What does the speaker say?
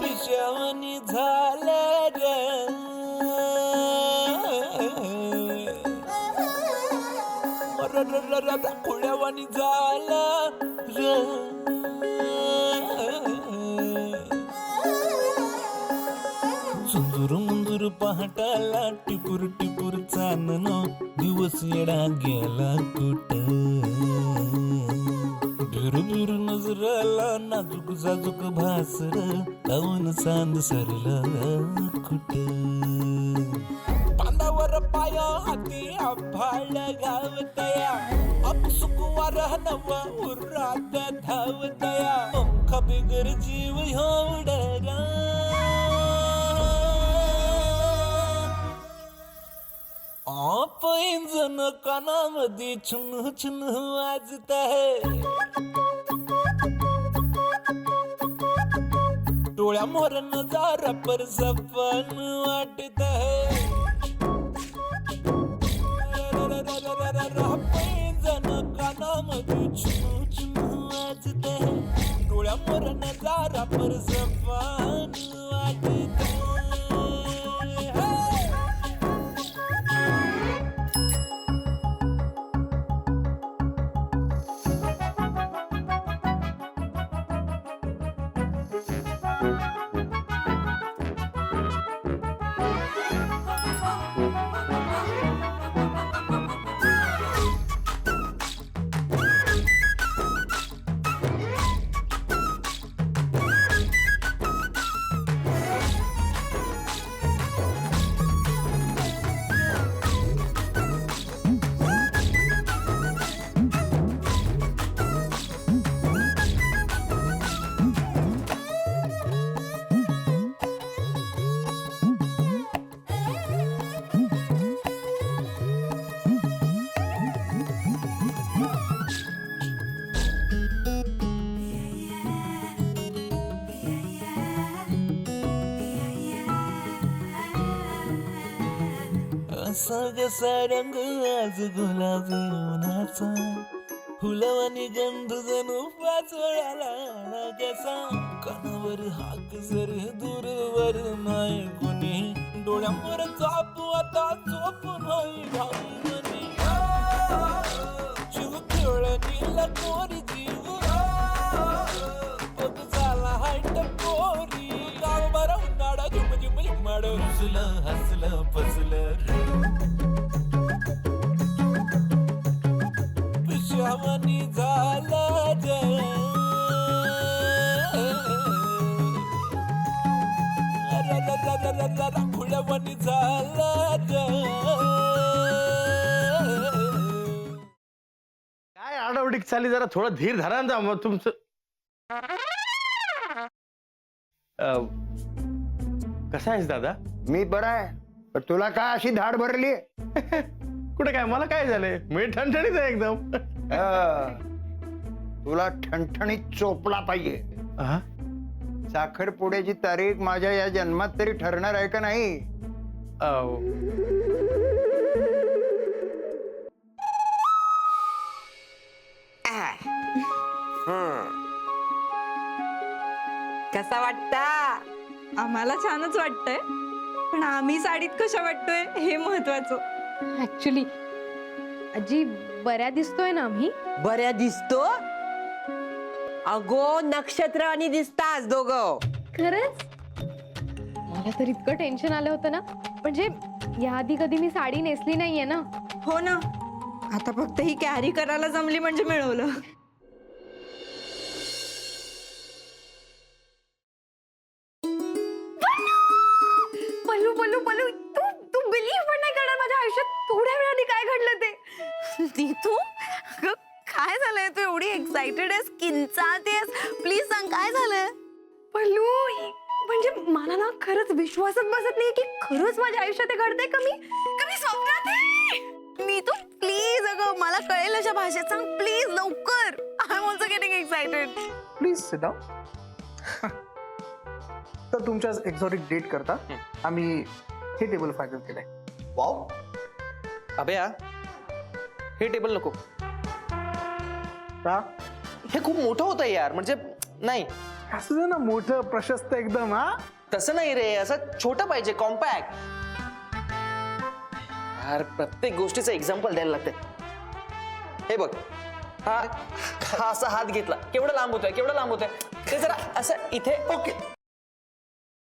पिशावनी झालं ग खुळ्यावानी झालं र सुंदूर मुंदूर पहाटाला टिपूर टिपूर चांदण दिवस येडा गेला कुठ ढुरबुर नजराला नाजूक जाजूक भासर कावन चांद सरला कुठ पांदावर पाया हाती आभाळ गावतया अपसुक वारह नव उरात धावतया पंख बिगर जीव होडरा पैंजण कानामध्ये छुन छुन वाजत आहे डोळ्या मोर नजारा पर सपन वाटत आहे पैंजण कानामध्ये छुन छुन वाजत आहे डोळ्या मोर नजारा पर सपन वाटत आहे कसा रंग आज गुलाबी उन्हाचा फुलवानी गंध जणू पाचोळ्याला कसा कानावर हाक जर दूरवर नाही कोणी डोळ्यावर चापू आता चोप नाही भावनी जीव खेळणीला कोरी जीव बघ झाला हायट कोरी गाव बरा उन्हाळा झुम झुम झुमाड रुसलं हसलं फसलं पिशावनी झालं खुळ्यावानी झालं काय आडावडीक चालली जरा थोडं धीर धरा ना मग तुमचं कसा आहेस दादा मी बरा आहे पण तुला काय अशी धाड भरली कुठे काय मला काय झालंय मी ठणठणीत आहे एकदम तुला ठणठणीत चोपला पाहिजे हा? साखरपुड्याची तारीख माझ्या या जन्मात तरी ठरणार आहे का नाही कसा वाटता? आम्हाला छानच वाटतंय पण आम्ही साडीत कशा वाटतोय हे महत्वाचं. ऍक्च्युली आजी बऱ्या दिसतोय ना आम्ही. बऱ्या दिसतो अगो नक्षत्रावानी दिसतास दोघं. खरंच मला तर इतकं टेन्शन आलं होतं ना म्हणजे याआधी कधी मी साडी नेसली नाहीये ना. हो ना आता फक्त ही कॅरी करायला जमली म्हणजे मिळवलं. पल्लू पल्लू पल्लू तू तू बिलीव्ह पण नाही करणार माझ्या आयुष्यात थोड्या वेळाने काय घडलं ते. ती तू काय झालंय तू एवढी एक्साइटेड आहेस किंचाळतेस प्लीज सांग काय झालंय. पल्लू म्हणजे मला ना खरंच विश्वासच बसत नाही की खरंच माझ्या आयुष्यात हे घडतंय. कमी स्वप्नात आहे. मी तू प्लीज अगं मला कळेल अशा भाषेत सांग प्लीज लवकर. I am also getting excited. Please sit down. तर तुमच्या एक्झॉटिक डेट करता आम्ही हे टेबल फायनल केलंय. वाव अभया, हे टेबल नको. का हे खूप मोठं होतं यार, म्हणजे नाही असं दे ना, मोठं प्रशस्त एकदम. हा तसं नाही रे, असं छोटं पाहिजे, कॉम्पॅक्ट. यार प्रत्येक गोष्टीचं एक्झाम्पल द्यायला लागते. हे बघ, हा हा असा हात घेतला, केवढं लांब होतोय, केवढं लांब होतोय, ते जरा असं इथे. ओके